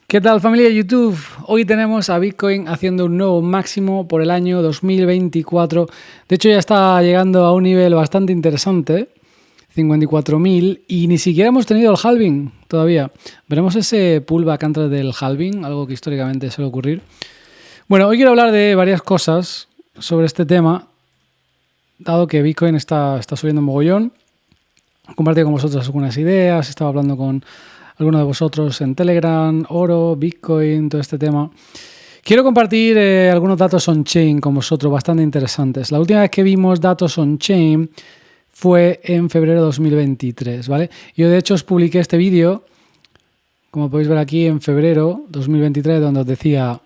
¿Qué tal, familia de YouTube? Hoy tenemos a Bitcoin haciendo un nuevo máximo por el año 2024. De hecho, ya está llegando a un nivel bastante interesante, 54.000, y ni siquiera hemos tenido el halving todavía. Veremos ese pullback antes del halving, algo que históricamente suele ocurrir. Bueno, hoy quiero hablar de varias cosas sobre este tema, dado que Bitcoin está subiendo un mogollón. He compartido con vosotros algunas ideas, estaba hablando con algunos de vosotros en Telegram, oro, Bitcoin, todo este tema. Quiero compartir algunos datos on-chain con vosotros, bastante interesantes. La última vez que vimos datos on-chain fue en febrero de 2023, ¿vale? Yo, de hecho, os publiqué este vídeo, como podéis ver aquí, en febrero 2023, donde os decía: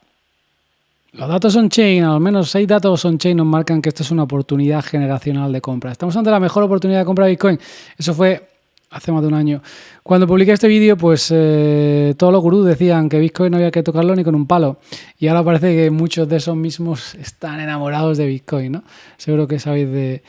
los datos on-chain, al menos 6 datos on-chain nos marcan que esto es una oportunidad generacional de compra. Estamos ante la mejor oportunidad de compra de Bitcoin. Eso fue hace más de un año. Cuando publiqué este vídeo, pues todos los gurús decían que Bitcoin no había que tocarlo ni con un palo. Y ahora parece que muchos de esos mismos están enamorados de Bitcoin, ¿no? Seguro que sabéis de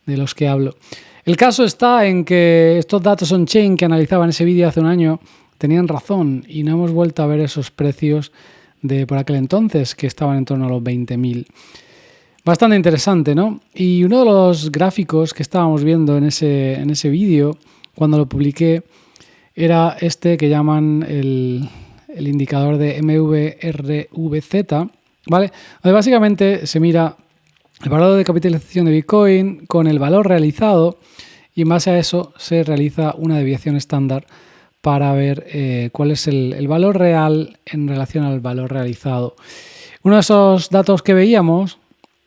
los que hablo. El caso está en que estos datos on-chain que analizaba en ese vídeo hace un año tenían razón y no hemos vuelto a ver esos precios de por aquel entonces, que estaban en torno a los 20.000. Bastante interesante, ¿no? Y uno de los gráficos que estábamos viendo en ese vídeo, cuando lo publiqué, era este que llaman el indicador de MVRVZ, ¿vale? Donde básicamente se mira el valor de capitalización de Bitcoin con el valor realizado, y en base a eso se realiza una desviación estándar para ver cuál es el valor real en relación al valor realizado. Uno de esos datos que veíamos,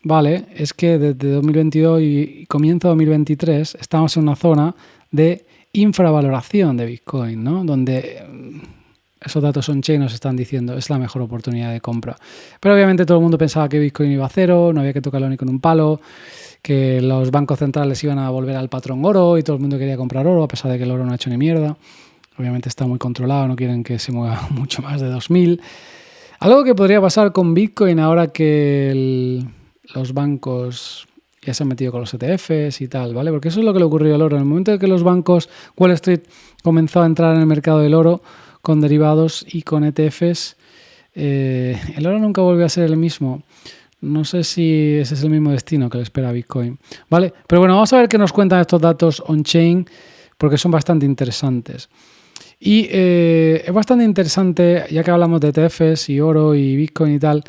¿vale?, es que desde 2022 y comienzo de 2023 estamos en una zona de infravaloración de Bitcoin, ¿no? Donde esos datos on-chain nos están diciendo es la mejor oportunidad de compra. Pero obviamente todo el mundo pensaba que Bitcoin iba a cero, no había que tocarlo ni con un palo, que los bancos centrales iban a volver al patrón oro y todo el mundo quería comprar oro, a pesar de que el oro no ha hecho ni mierda. Obviamente está muy controlado, no quieren que se mueva mucho más de 2.000. Algo que podría pasar con Bitcoin ahora que los bancos ya se han metido con los ETFs y tal, ¿vale? Porque eso es lo que le ocurrió al oro. En el momento en que los bancos, Wall Street comenzó a entrar en el mercado del oro con derivados y con ETFs, el oro nunca volvió a ser el mismo. No sé si ese es el mismo destino que le espera a Bitcoin, ¿vale? Pero bueno, vamos a ver qué nos cuentan estos datos on-chain, porque son bastante interesantes. Y es bastante interesante, ya que hablamos de ETFs y oro y Bitcoin y tal.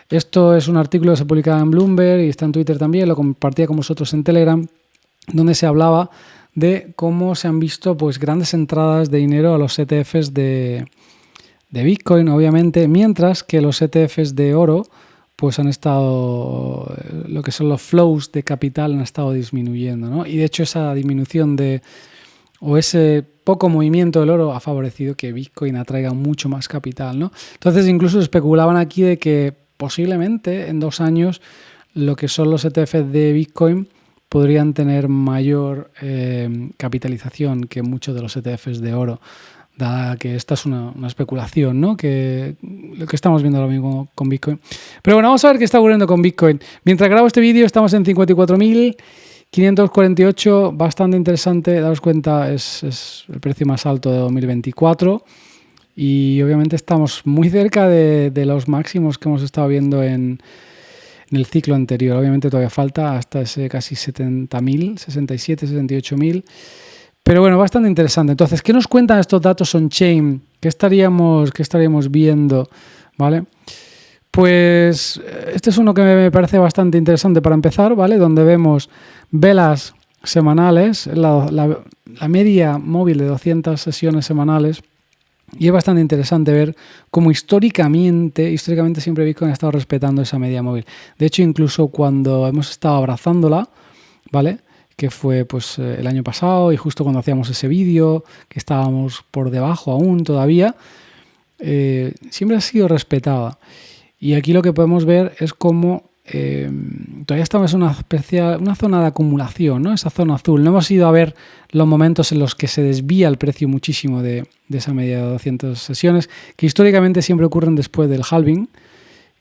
Esto es un artículo que se publicaba en Bloomberg y está en Twitter también, lo compartía con vosotros en Telegram, donde se hablaba de cómo se han visto pues grandes entradas de dinero a los ETFs de Bitcoin, obviamente, mientras que los ETFs de oro pues han estado, lo que son los flows de capital han estado disminuyendo, ¿no? Y de hecho esa disminución o ese poco movimiento del oro ha favorecido que Bitcoin atraiga mucho más capital, ¿no? Entonces incluso especulaban aquí de que posiblemente en 2 años lo que son los ETFs de Bitcoin podrían tener mayor capitalización que muchos de los ETFs de oro, dada que esta es una especulación, ¿no? Que lo que estamos viendo ahora mismo con Bitcoin. Pero bueno, vamos a ver qué está ocurriendo con Bitcoin. Mientras grabo este vídeo estamos en 54.548, bastante interesante. Daos cuenta, es el precio más alto de 2024 y obviamente estamos muy cerca de los máximos que hemos estado viendo en el ciclo anterior. Obviamente todavía falta hasta ese casi 70.000, 67, 78.000. Pero bueno, bastante interesante. Entonces, ¿qué nos cuentan estos datos on-chain? ¿Qué estaríamos viendo? ¿Vale? Pues este es uno que me parece bastante interesante para empezar, ¿vale? Donde vemos velas semanales, la media móvil de 200 sesiones semanales. Y es bastante interesante ver cómo históricamente siempre Bitcoin ha estado respetando esa media móvil. De hecho, incluso cuando hemos estado abrazándola, ¿vale?, que fue pues el año pasado y justo cuando hacíamos ese vídeo, que estábamos por debajo aún todavía, siempre ha sido respetada. Y aquí lo que podemos ver es cómo todavía estamos en una zona de acumulación, ¿no? Esa zona azul. No hemos ido a ver los momentos en los que se desvía el precio muchísimo de esa media de 200 sesiones, que históricamente siempre ocurren después del halving,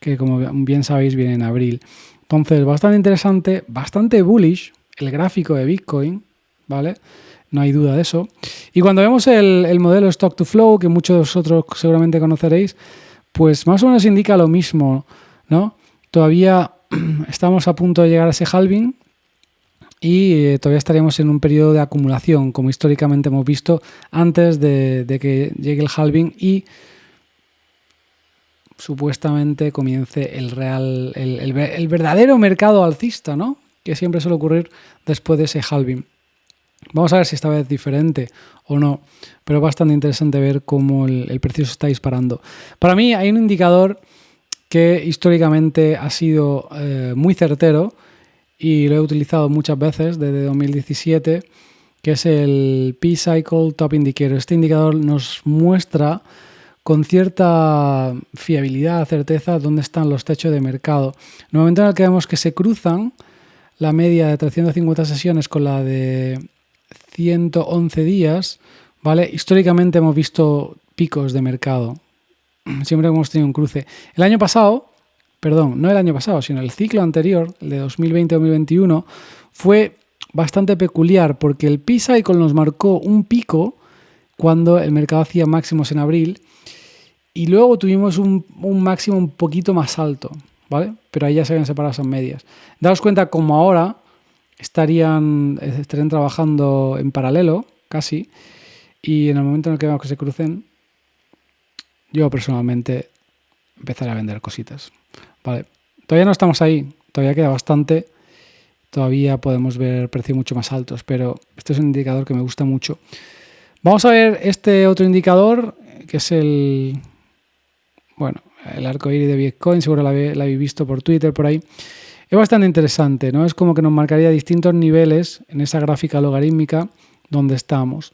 que como bien sabéis viene en abril. Entonces, bastante interesante, bastante bullish el gráfico de Bitcoin, ¿vale? no hay duda de eso. Y cuando vemos el modelo Stock to Flow, que muchos de vosotros seguramente conoceréis, pues más o menos indica lo mismo, ¿no? Todavía estamos a punto de llegar a ese halving y todavía estaríamos en un periodo de acumulación, como históricamente hemos visto, antes de que llegue el halving y supuestamente comience el verdadero mercado alcista, ¿no? Que siempre suele ocurrir después de ese halving. Vamos a ver si esta vez es diferente o no, pero es bastante interesante ver cómo el precio se está disparando. Para mí hay un indicador que históricamente ha sido muy certero y lo he utilizado muchas veces desde 2017, que es el P-Cycle Top Indicator. Este indicador nos muestra con cierta fiabilidad, certeza, dónde están los techos de mercado. En el momento en el que vemos que se cruzan la media de 350 sesiones con la de 111 días, ¿vale? Históricamente hemos visto picos de mercado. Siempre hemos tenido un cruce. El año pasado, no el año pasado, sino el ciclo anterior, el de 2020-2021, fue bastante peculiar porque el P-Cycle nos marcó un pico cuando el mercado hacía máximos en abril y luego tuvimos un máximo un poquito más alto, ¿vale? Pero ahí ya se habían separado esas medias. Daos cuenta como ahora estarían trabajando en paralelo, casi, y en el momento en el que vemos que se crucen, yo personalmente empezaré a vender cositas, ¿vale? Todavía no estamos ahí, todavía queda bastante, todavía podemos ver precios mucho más altos, pero este es un indicador que me gusta mucho. Vamos a ver este otro indicador, que es el arco iris de Bitcoin, seguro lo habéis visto por Twitter, por ahí. Es bastante interesante, ¿no? Es como que nos marcaría distintos niveles en esa gráfica logarítmica donde estamos.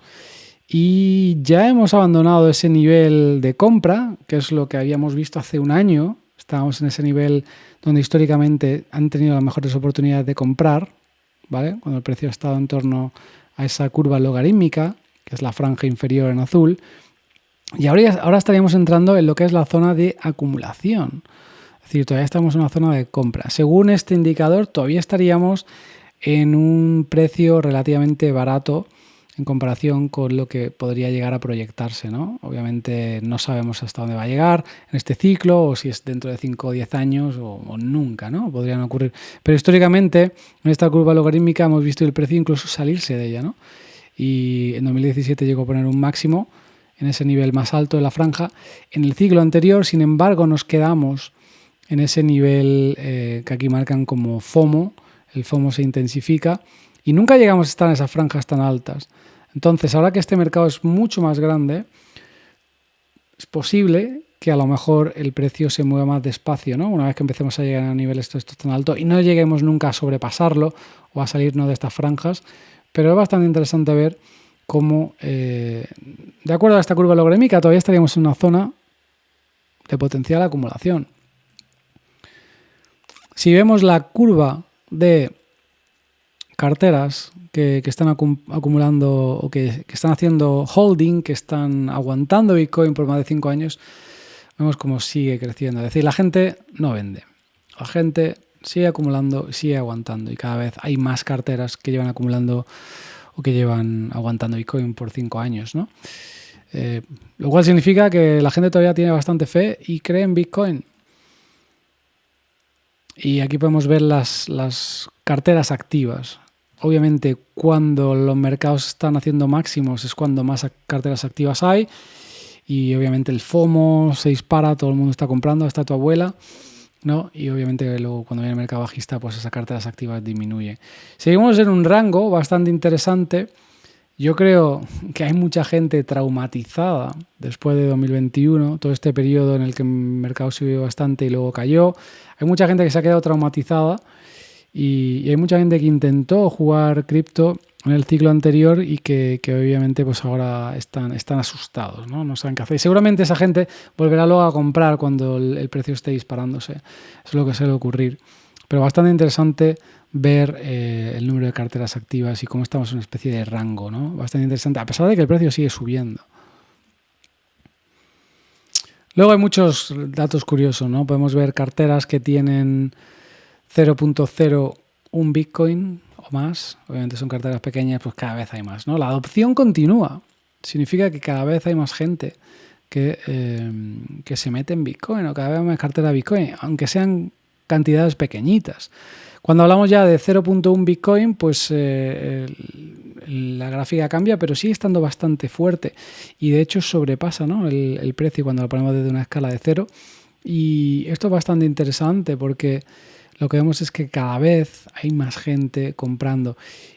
Y ya hemos abandonado ese nivel de compra, que es lo que habíamos visto hace un año. Estábamos en ese nivel donde históricamente han tenido las mejores oportunidades de comprar, ¿vale? Cuando el precio ha estado en torno a esa curva logarítmica, que es la franja inferior en azul. Y ahora estaríamos entrando en lo que es la zona de acumulación. Es decir, todavía estamos en una zona de compra. Según este indicador, todavía estaríamos en un precio relativamente barato en comparación con lo que podría llegar a proyectarse, ¿no? Obviamente no sabemos hasta dónde va a llegar en este ciclo, o si es dentro de 5 o 10 años o nunca, ¿no? Podrían ocurrir. Pero históricamente, en esta curva logarítmica hemos visto el precio incluso salirse de ella, ¿no? Y en 2017 llegó a poner un máximo en ese nivel más alto de la franja. En el ciclo anterior, sin embargo, nos quedamos en ese nivel que aquí marcan como FOMO. El FOMO se intensifica y nunca llegamos a estar en esas franjas tan altas. Entonces, ahora que este mercado es mucho más grande, es posible que a lo mejor el precio se mueva más despacio, ¿no? Una vez que empecemos a llegar a niveles tan altos y no lleguemos nunca a sobrepasarlo o a salirnos de estas franjas, pero es bastante interesante ver cómo, de acuerdo a esta curva logarítmica, todavía estaríamos en una zona de potencial acumulación. Si vemos la curva de carteras que están acumulando o que están haciendo holding, que están aguantando Bitcoin por más de 5 años, vemos cómo sigue creciendo. Es decir, la gente no vende. La gente sigue acumulando, sigue aguantando y cada vez hay más carteras que llevan acumulando o que llevan aguantando Bitcoin por 5 años, ¿no? Lo cual significa que la gente todavía tiene bastante fe y cree en Bitcoin. Y aquí podemos ver las carteras activas. Obviamente, cuando los mercados están haciendo máximos es cuando más carteras activas hay. Y obviamente el FOMO se dispara, todo el mundo está comprando, hasta tu abuela, ¿no? Y obviamente luego cuando viene el mercado bajista, pues esas carteras activas disminuye. Seguimos en un rango bastante interesante. Yo creo que hay mucha gente traumatizada después de 2021, todo este periodo en el que el mercado subió bastante y luego cayó. Hay mucha gente que se ha quedado traumatizada y hay mucha gente que intentó jugar cripto en el ciclo anterior y que obviamente pues ahora están asustados, ¿no? No saben qué hacer. Y seguramente esa gente volverá luego a comprar cuando el precio esté disparándose. Eso es lo que suele ocurrir. Pero bastante interesante ver el número de carteras activas y cómo estamos en una especie de rango, ¿no? Bastante interesante, a pesar de que el precio sigue subiendo. Luego hay muchos datos curiosos, ¿no? Podemos ver carteras que tienen 0.01 Bitcoin o más, obviamente son carteras pequeñas, pues cada vez hay más, ¿no? La adopción continúa. Significa que cada vez hay más gente que se mete en Bitcoin o cada vez más cartera Bitcoin, aunque sean cantidades pequeñitas. Cuando hablamos ya de 0.1 Bitcoin, pues la gráfica cambia, pero sigue estando bastante fuerte y de hecho sobrepasa, ¿no?, el precio cuando lo ponemos desde una escala de 0. Y esto es bastante interesante porque lo que vemos es que cada vez hay más gente comprando.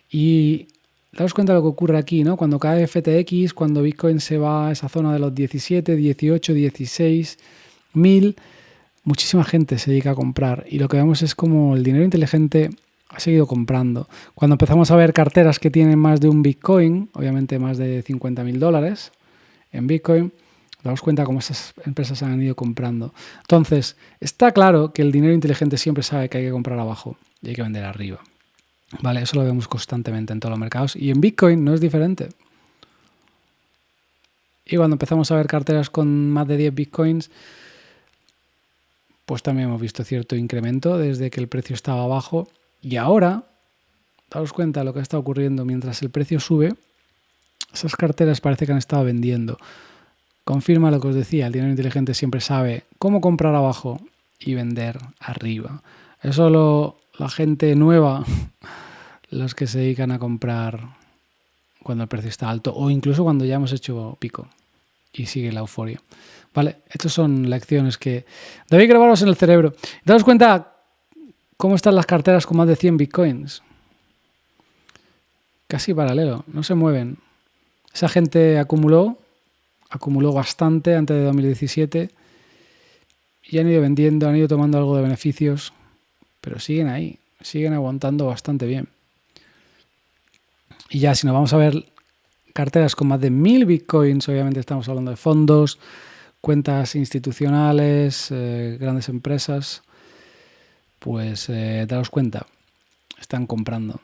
Y daos cuenta de lo que ocurre aquí, ¿no? Cuando cae FTX, cuando Bitcoin se va a esa zona de los 17, 18, 16 mil, muchísima gente se dedica a comprar. Y lo que vemos es como el dinero inteligente ha seguido comprando. Cuando empezamos a ver carteras que tienen más de un Bitcoin, obviamente más de $50,000 en Bitcoin, daos cuenta cómo esas empresas han ido comprando. Entonces, está claro que el dinero inteligente siempre sabe que hay que comprar abajo y hay que vender arriba. Vale, eso lo vemos constantemente en todos los mercados y en Bitcoin no es diferente. Y cuando empezamos a ver carteras con más de 10 Bitcoins, pues también hemos visto cierto incremento desde que el precio estaba bajo. Y ahora, daos cuenta de lo que está ocurriendo mientras el precio sube, esas carteras parece que han estado vendiendo. Confirma lo que os decía, el dinero inteligente siempre sabe cómo comprar abajo y vender arriba. Eso la gente nueva, los que se dedican a comprar cuando el precio está alto o incluso cuando ya hemos hecho pico y sigue la euforia. Vale, estas son lecciones que debéis grabaros en el cerebro. Daos cuenta cómo están las carteras con más de 100 bitcoins. Casi paralelo, no se mueven. Esa gente acumuló bastante antes de 2017 y han ido vendiendo, han ido tomando algo de beneficios, pero siguen ahí, siguen aguantando bastante bien. Y ya si nos vamos a ver carteras con más de 1000 bitcoins, obviamente estamos hablando de fondos, cuentas institucionales, grandes empresas, pues daos cuenta, están comprando.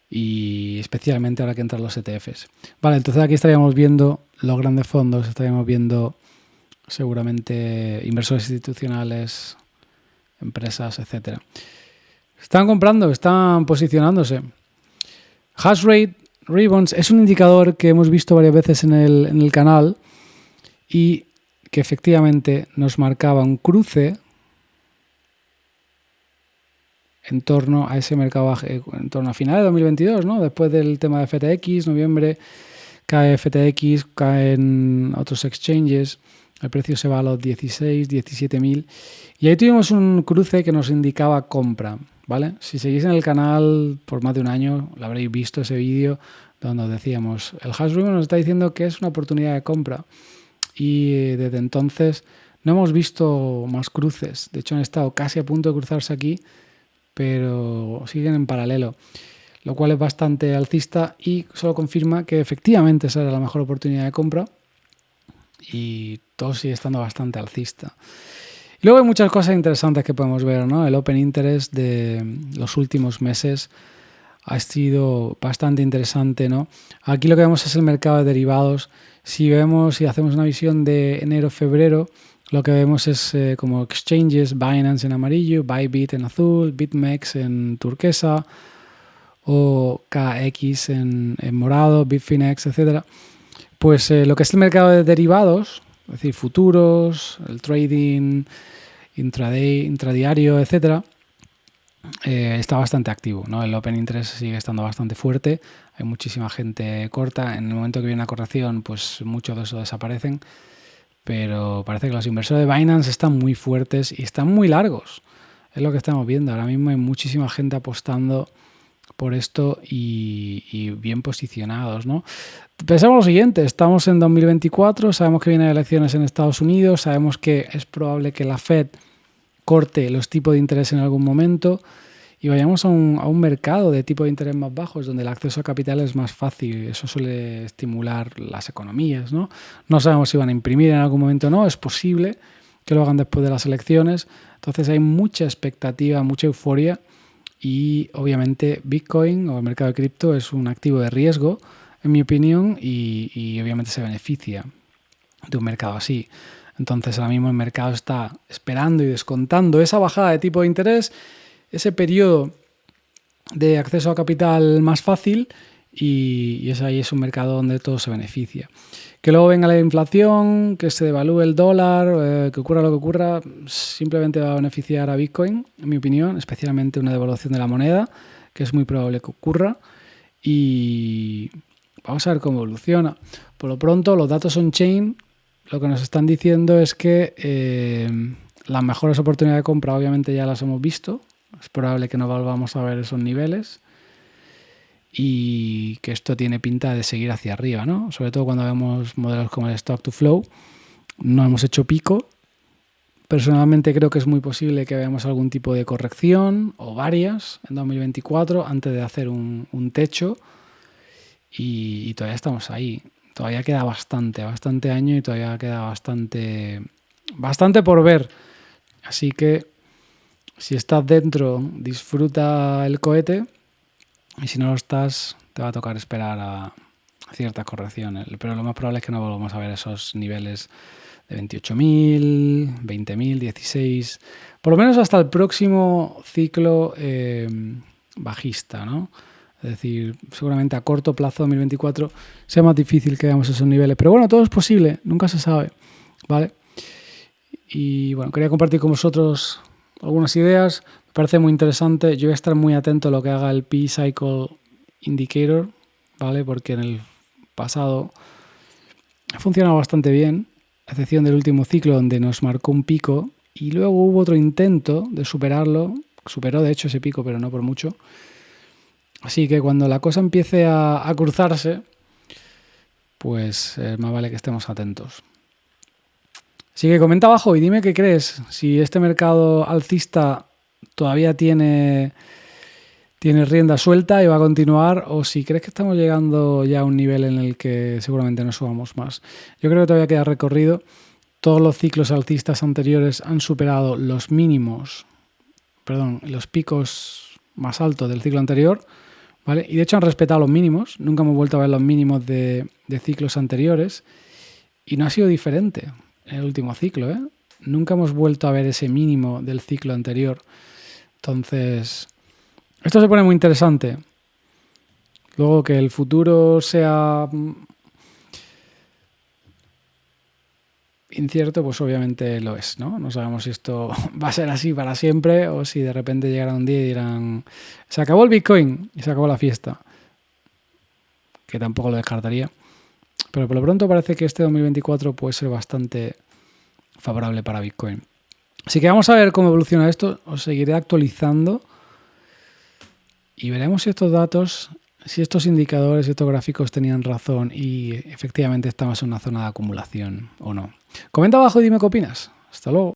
Y especialmente ahora que entran los ETFs. Vale, entonces aquí estaríamos viendo los grandes fondos, estaríamos viendo seguramente inversores institucionales, empresas, etcétera. Están comprando, están posicionándose. Hash rate Ribbons es un indicador que hemos visto varias veces en el canal y que efectivamente nos marcaba un cruce en torno a ese mercado bajo, en torno a finales de 2022, ¿no? Después del tema de FTX, noviembre, cae FTX, caen otros exchanges, el precio se va a los 16, 17.000 y ahí tuvimos un cruce que nos indicaba compra, ¿vale? Si seguís en el canal por más de un año, lo habréis visto ese vídeo donde os decíamos, el hash rate nos está diciendo que es una oportunidad de compra y desde entonces no hemos visto más cruces, de hecho han estado casi a punto de cruzarse aquí, pero siguen en paralelo, lo cual es bastante alcista y solo confirma que efectivamente esa era la mejor oportunidad de compra y todo sigue estando bastante alcista. Y luego hay muchas cosas interesantes que podemos ver, ¿no? El Open Interest de los últimos meses ha sido bastante interesante, ¿no? Aquí lo que vemos es el mercado de derivados. Si hacemos una visión de enero-febrero, lo que vemos es como exchanges, Binance en amarillo, Bybit en azul, BitMEX en turquesa o KX en morado, Bitfinex, etc. Pues lo que es el mercado de derivados, es decir, futuros, el trading, intraday, intradiario, etc., está bastante activo, ¿no? El Open Interest sigue estando bastante fuerte, hay muchísima gente corta, en el momento que viene una corrección, pues muchos de eso desaparecen, pero parece que los inversores de Binance están muy fuertes y están muy largos. Es lo que estamos viendo. Ahora mismo hay muchísima gente apostando por esto y bien posicionados, ¿no? Pensamos lo siguiente, estamos en 2024, sabemos que vienen elecciones en Estados Unidos, sabemos que es probable que la Fed corte los tipos de interés en algún momento y vayamos a un mercado de tipo de interés más bajos donde el acceso a capital es más fácil. Eso suele estimular las economías, ¿no? No sabemos si van a imprimir en algún momento o no, es posible que lo hagan después de las elecciones. Entonces hay mucha expectativa, mucha euforia y obviamente Bitcoin o el mercado de cripto es un activo de riesgo, en mi opinión, y obviamente se beneficia de un mercado así. Entonces ahora mismo el mercado está esperando y descontando esa bajada de tipo de interés, ese periodo de acceso a capital más fácil y ahí es un mercado donde todo se beneficia. Que luego venga la inflación, que se devalúe el dólar, que ocurra lo que ocurra, simplemente va a beneficiar a Bitcoin, en mi opinión, especialmente una devaluación de la moneda, que es muy probable que ocurra. Y vamos a ver cómo evoluciona. Por lo pronto, los datos on-chain lo que nos están diciendo es que las mejores oportunidades de compra obviamente ya las hemos visto. Es probable que no volvamos a ver esos niveles y que esto tiene pinta de seguir hacia arriba, ¿no? Sobre todo cuando vemos modelos como el Stock to Flow. No hemos hecho pico. Personalmente creo que es muy posible que veamos algún tipo de corrección o varias en 2024 antes de hacer un techo y todavía estamos ahí. Todavía queda bastante año y todavía queda bastante por ver. Así que si estás dentro, disfruta el cohete y si no lo estás, te va a tocar esperar a ciertas correcciones. Pero lo más probable es que no volvamos a ver esos niveles de 28.000, 20.000, 16, por lo menos hasta el próximo ciclo bajista, ¿no? Es decir, seguramente a corto plazo, 2024, sea más difícil que veamos esos niveles. Pero bueno, todo es posible, nunca se sabe, ¿vale? Y bueno, quería compartir con vosotros algunas ideas. Me parece muy interesante. Yo voy a estar muy atento a lo que haga el P-Cycle Indicator, ¿vale? Porque en el pasado ha funcionado bastante bien, a excepción del último ciclo donde nos marcó un pico y luego hubo otro intento de superarlo. Superó de hecho ese pico, pero no por mucho. Así que cuando la cosa empiece a cruzarse, pues más vale que estemos atentos. Así que comenta abajo y dime qué crees. Si este mercado alcista todavía tiene rienda suelta y va a continuar, o si crees que estamos llegando ya a un nivel en el que seguramente no subamos más. Yo creo que todavía queda recorrido. Todos los ciclos alcistas anteriores han superado los picos más altos del ciclo anterior, ¿vale? Y de hecho han respetado los mínimos. Nunca hemos vuelto a ver los mínimos de ciclos anteriores y no ha sido diferente en el último ciclo, ¿eh? Nunca hemos vuelto a ver ese mínimo del ciclo anterior. Entonces, esto se pone muy interesante. Luego que el futuro sea incierto, pues obviamente lo es, ¿no? No sabemos si esto va a ser así para siempre o si de repente llegará un día y dirán se acabó el Bitcoin y se acabó la fiesta. Que tampoco lo descartaría. Pero por lo pronto parece que este 2024 puede ser bastante favorable para Bitcoin. Así que vamos a ver cómo evoluciona esto. Os seguiré actualizando y veremos si estos datos, si estos indicadores, estos gráficos tenían razón y efectivamente estamos en una zona de acumulación o no. Comenta abajo y dime qué opinas. Hasta luego.